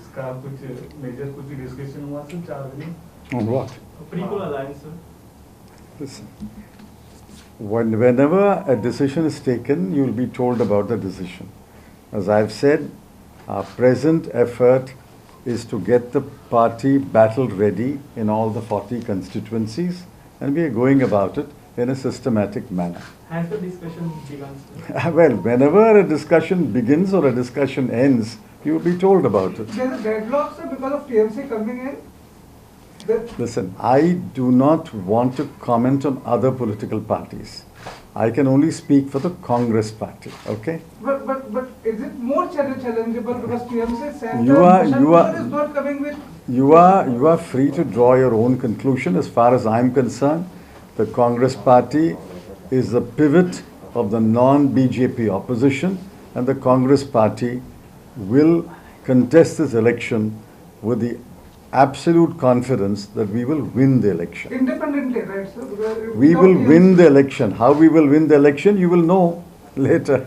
इसका कुछ मेजर कुछ डिस्कशन हुआ सर 4 दिन? On what? People alliance sir. Listen. Whenever a decision is taken, you will be told about the decision. As I've said, our present effort is to get the party battle ready in all the 40 constituencies, and we are going about it in a systematic manner. Has the discussion begun sir? Well, whenever a discussion begins or a discussion ends, you will be told about it. There's a deadlock, sir, because of TMC coming in. Listen, I do not want to comment on other political parties. I can only speak for the Congress party, okay? But is it more challengeable because TMC center You are- is not coming with. You are free to draw your own conclusion. As far as I'm concerned, the Congress party is the pivot of the non-BJP opposition, and the Congress party will contest this election with the absolute confidence that we will win the election. Independently, right, sir? Because We without will TMC win the election. How we will win the election, you will know later.